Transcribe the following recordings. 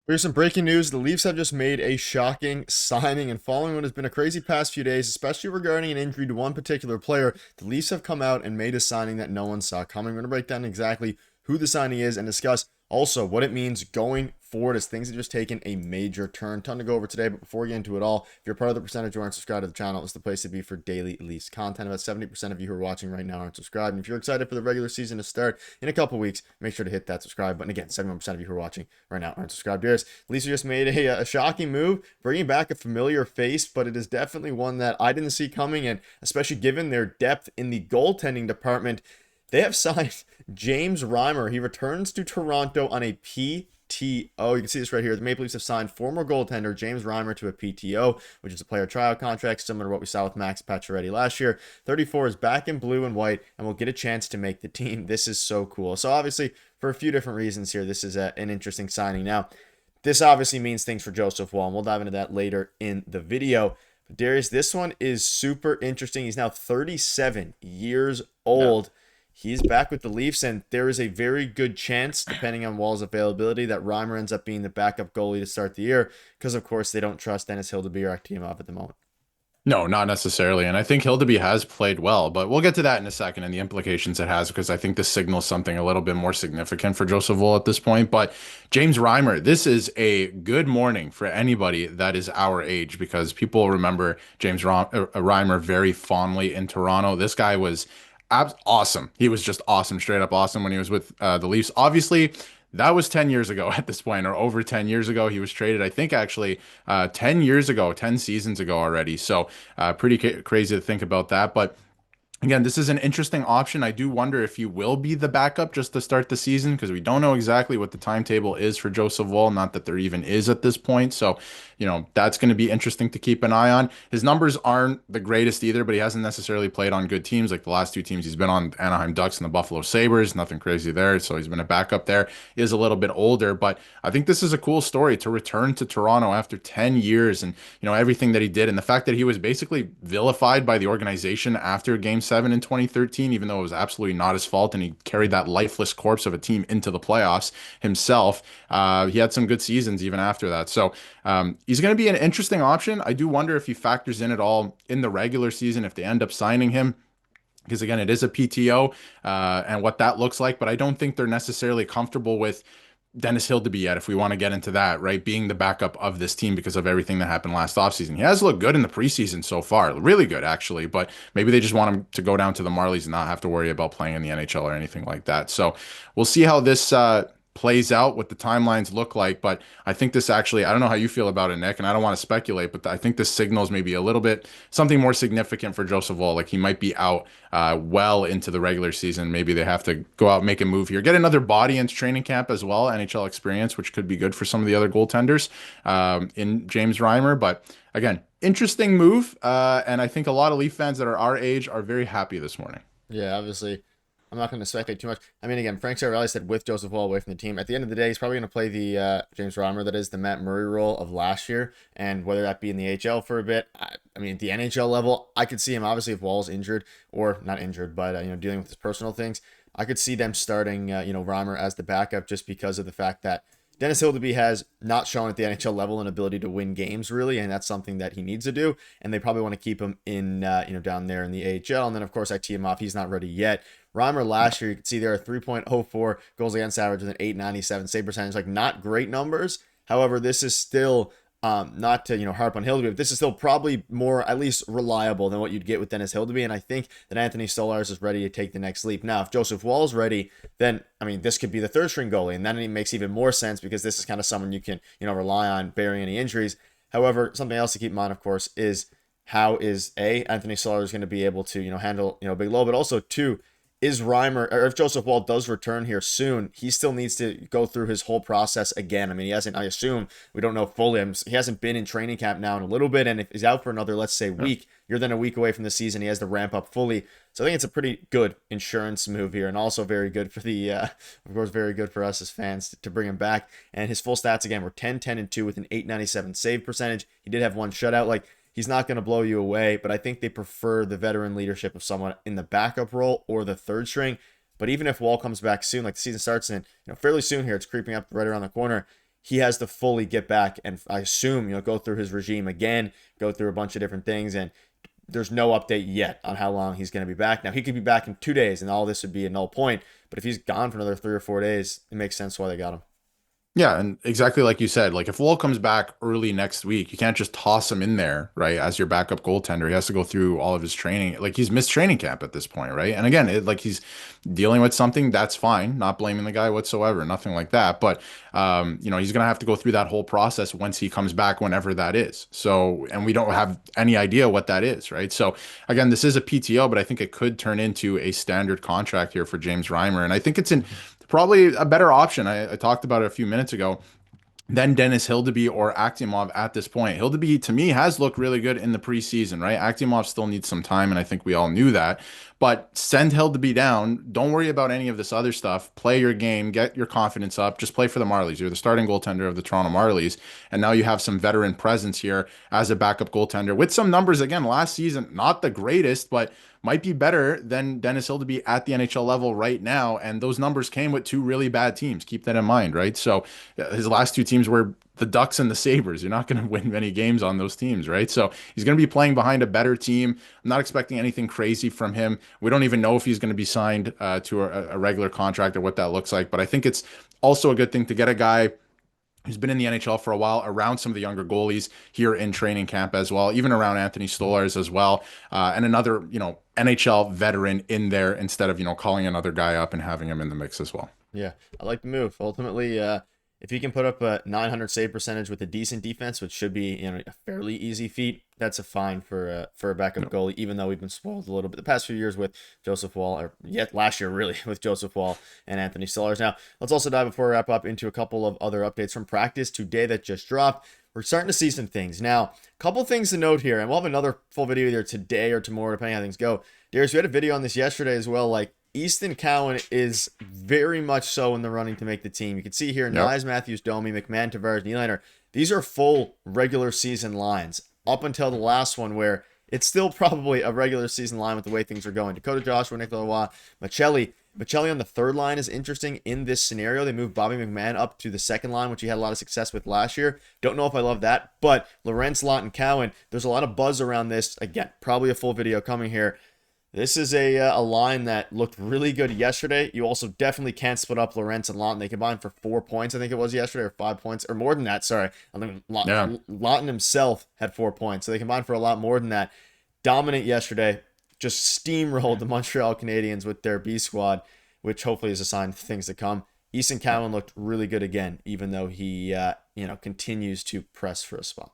Here's some breaking news. The Leafs have just made a shocking signing, and following what has been a crazy past few days, especially regarding an injury to one particular player, the Leafs have come out and made a signing that no one saw coming. We're going to break down exactly who the signing is and discuss also what it means going forward as things have just taken a major turn. Ton to go over today, but before we get into it all, if you're part of the percentage who aren't subscribed to the channel, it's the place to be for daily Leafs content. About 70% of you who are watching right now aren't subscribed. And if you're excited for the regular season to start in a couple weeks, make sure to hit that subscribe button. Again, 71% of you who are watching right now aren't subscribed. Darius, Leafs just made a shocking move, bringing back a familiar face, but it is definitely one that I didn't see coming, and especially given their depth in the goaltending department, they have signed James Reimer. He returns to Toronto on a PTO. You can see this right here. The Maple Leafs have signed former goaltender James Reimer to a PTO, which is a player tryout contract, similar to what we saw with Max Pacioretty last year. 34 is back in blue and white and will get a chance to make the team. This is so cool. So obviously, for a few different reasons here, this is an interesting signing. Now, this obviously means things for Joseph Woll, and we'll dive into that later in the video. But Darius, this one is super interesting. He's now 37 years old. He's back with the Leafs, and there is a very good chance, depending on Woll's availability, that Reimer ends up being the backup goalie to start the year because, of course, they don't trust Dennis Hildeby or Akhtimov at the moment. No, not necessarily. And I think Hildeby has played well, but we'll get to that in a second and the implications it has because I think this signals something a little bit more significant for Joseph Woll at this point. But James Reimer, this is a good morning for anybody that is our age because people remember Reimer very fondly in Toronto. This guy was awesome. He was just awesome, straight up awesome when he was with the Leafs. Obviously, that was 10 years ago at this point, or over 10 years ago. He was traded, I think, actually 10 years ago, 10 seasons ago already. So pretty crazy to think about that. But again, this is an interesting option. I do wonder if he will be the backup just to start the season because we don't know exactly what the timetable is for Joseph Woll, not that there even is at this point. So, that's going to be interesting to keep an eye on. His numbers aren't the greatest either, but he hasn't necessarily played on good teams like the last two teams. He's been on Anaheim Ducks and the Buffalo Sabres, nothing crazy there. So he's been a backup there. He is a little bit older, but I think this is a cool story to return to Toronto after 10 years and, everything that he did. And the fact that he was basically vilified by the organization after Game 7 in 2013, even though it was absolutely not his fault, and he carried that lifeless corpse of a team into the playoffs himself. He had some good seasons even after that. So he's going to be an interesting option. I do wonder if he factors in at all in the regular season if they end up signing him. Because again, it is a PTO and what that looks like, but I don't think they're necessarily comfortable with Dennis Hildeby yet, if we want to get into that, right? Being the backup of this team because of everything that happened last offseason. He has looked good in the preseason so far, really good actually, but maybe they just want him to go down to the Marlies and not have to worry about playing in the NHL or anything like that. So we'll see how this plays out, what the timelines look like. But I think this actually, I don't know how you feel about it, Nick, and I don't want to speculate, but I think this signals maybe a little bit something more significant for Joseph Woll. Like he might be out well into the regular season. Maybe they have to go out, make a move here, get another body into training camp as well, NHL experience, which could be good for some of the other goaltenders in James Reimer. But again, interesting move. And I think a lot of Leaf fans that are our age are very happy this morning. Yeah, obviously, I'm not going to speculate too much. I mean, again, Frank Saravalli said with Joseph Woll away from the team. At the end of the day, he's probably going to play the James Reimer, that is the Matt Murray role of last year, and whether that be in the HL for a bit. I mean, at the NHL level, I could see him obviously if Woll's injured or not injured, but dealing with his personal things. I could see them starting Reimer as the backup just because of the fact that Dennis Hildeby has not shown at the NHL level an ability to win games, really, and that's something that he needs to do. And they probably want to keep him in, down there in the AHL. And then, of course, I tee him off. He's not ready yet. Reimer last year, you can see there a 3.04 goals against average with an 897 save percentage. Like, not great numbers. However, this is still not to harp on Hildeby, but this is still probably more at least reliable than what you'd get with Dennis Hildeby, and I think that Anthony Stolarz is ready to take the next leap. Now, if Joseph Woll's ready, then I mean this could be the third string goalie, and then it makes even more sense because this is kind of someone you can rely on bearing any injuries. However, something else to keep in mind, of course, is how is Anthony Stolarz going to be able to handle big low, but also two, is Reimer, or if Joseph Woll does return here soon, he still needs to go through his whole process again. I mean, he hasn't, I assume, we don't know fully, he hasn't been in training camp now in a little bit, and if he's out for another, let's say, week, you're then a week away from the season, he has to ramp up fully. So I think it's a pretty good insurance move here, and also very good for the, of course, very good for us as fans to bring him back. And his full stats, again, were 10, 10, and 2 with an 897 save percentage. He did have one shutout. Like, he's not going to blow you away, but I think they prefer the veteran leadership of someone in the backup role or the third string. But even if Woll comes back soon, like the season starts in, fairly soon here, it's creeping up right around the corner. he has to fully get back and I assume, go through his regime again, go through a bunch of different things. And there's no update yet on how long he's going to be back. Now, he could be back in 2 days and all this would be a null point. But if he's gone for another 3 or 4 days, it makes sense why they got him. Yeah, and exactly like you said, like if Woll comes back early next week, you can't just toss him in there, right, as your backup goaltender. He has to go through all of his training. Like he's missed training camp at this point, right? And again, like he's dealing with something, that's fine. Not blaming the guy whatsoever, nothing like that. But he's gonna have to go through that whole process once he comes back, whenever that is. So, and we don't have any idea what that is, right? So again, this is a PTO, but I think it could turn into a standard contract here for James Reimer. And I think it's in probably a better option. I talked about it a few minutes ago than Dennis Hildeby or Akimov at this point. Hildeby, to me, has looked really good in the preseason, right? Akimov still needs some time, and I think we all knew that. But send Hildeby down. Don't worry about any of this other stuff. Play your game. Get your confidence up. Just play for the Marlies. You're the starting goaltender of the Toronto Marlies, and now you have some veteran presence here as a backup goaltender with some numbers. Again, last season, not the greatest, but might be better than Dennis Hildeby at the NHL level right now. And those numbers came with two really bad teams. Keep that in mind, right? So his last two teams were the Ducks and the Sabres. You're not going to win many games on those teams, right? So he's going to be playing behind a better team. I'm not expecting anything crazy from him. We don't even know if he's going to be signed to a regular contract or what that looks like. But I think it's also a good thing to get a guy who's been in the NHL for a while, around some of the younger goalies here in training camp as well, even around Anthony Stolarz as well, and another, NHL veteran in there instead of, calling another guy up and having him in the mix as well. Yeah, I like the move. Ultimately, if he can put up a 900 save percentage with a decent defense, which should be a fairly easy feat, that's a fine for a backup goalie. Even though we've been spoiled a little bit the past few years with Joseph Woll, or yet last year really with Joseph Woll and Anthony Stolarz. Now let's also dive before we wrap up into a couple of other updates from practice today that just dropped. We're starting to see some things now. A couple things to note here, and we'll have another full video either today or tomorrow, depending on how things go. Darius, we had a video on this yesterday as well. Like, Easton Cowan is very much so in the running to make the team. You can see here, Nyes, Matthews, Domi, McMahon, Tavares, Nylander. These are full regular season lines up until the last one, where it's still probably a regular season line with the way things are going. Dakota Joshua, Nicolas Roy, Maccelli. Maccelli on the third line is interesting in this scenario. They moved Bobby McMahon up to the second line, which he had a lot of success with last year. Don't know if I love that, but Lorentz, Lott, and Cowan, there's a lot of buzz around this. Again, probably a full video coming here. This is a line that looked really good yesterday. You also definitely can't split up Lorentz and Lawton. They combined for 4 points, I think it was yesterday, or 5 points, or more than that. Sorry. I think Lawton himself had 4 points, so they combined for a lot more than that. Dominant yesterday. Just steamrolled the Montreal Canadiens with their B squad, which hopefully is a sign of things to come. Easton Cowan looked really good again, even though he continues to press for a spot.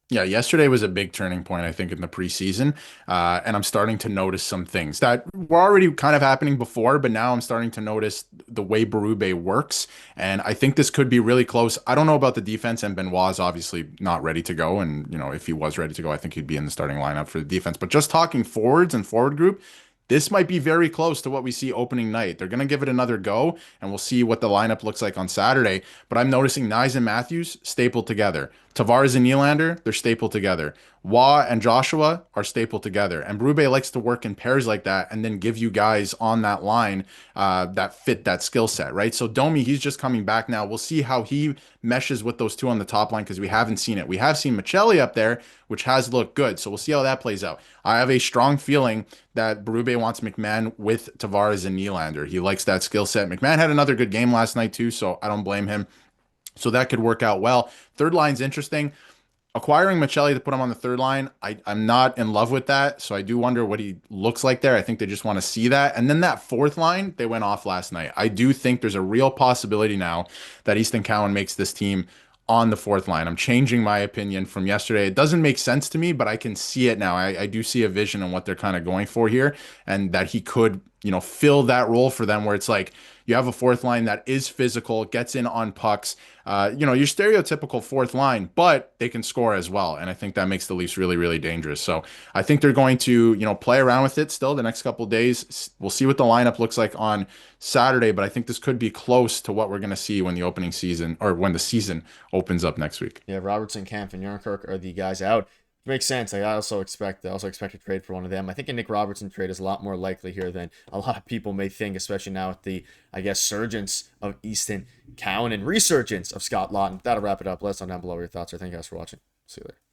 Yeah, yesterday was a big turning point, I think, in the preseason. And I'm starting to notice some things that were already kind of happening before, but now I'm starting to notice the way Berube works. And I think this could be really close. I don't know about the defense, and Benoit's obviously not ready to go. And, if he was ready to go, I think he'd be in the starting lineup for the defense. But just talking forwards and forward group, this might be very close to what we see opening night. They're going to give it another go, and we'll see what the lineup looks like on Saturday. But I'm noticing Nyes and Matthews stapled together. Tavares and Nylander, they're stapled together. Waugh and Joshua are stapled together. And Berube likes to work in pairs like that and then give you guys on that line that fit that skill set, right? So Domi, he's just coming back now. We'll see how he meshes with those two on the top line, because we haven't seen it. We have seen Maccelli up there, which has looked good. So we'll see how that plays out. I have a strong feeling that Berube wants McMahon with Tavares and Nylander. He likes that skill set. McMahon had another good game last night too, so I don't blame him. So that could work out well. Third line's interesting. Acquiring Maccelli to put him on the third line, I'm not in love with that. So I do wonder what he looks like there. I think they just want to see that. And then that fourth line, they went off last night. I do think there's a real possibility now that Easton Cowan makes this team on the fourth line. I'm changing my opinion from yesterday. It doesn't make sense to me, but I can see it now. I do see a vision on what they're kind of going for here, and that he could, fill that role for them, where it's like you have a fourth line that is physical, gets in on pucks, your stereotypical fourth line, but they can score as well. And I think that makes the Leafs really, really dangerous. So I think they're going to, play around with it still the next couple of days. We'll see what the lineup looks like on Saturday, but I think this could be close to what we're going to see when the opening season, or when the season opens up next week. Yeah, Robertson, Kampf, and Yarnkirk are the guys out. Makes sense. I also expect a trade for one of them. I think a Nick Robertson trade is a lot more likely here than a lot of people may think, especially now with the, I guess, surgence of Easton Cowan and resurgence of Scott Lawton. That'll wrap it up. Let us know down below what your thoughts are. Thank you guys for watching. See you later.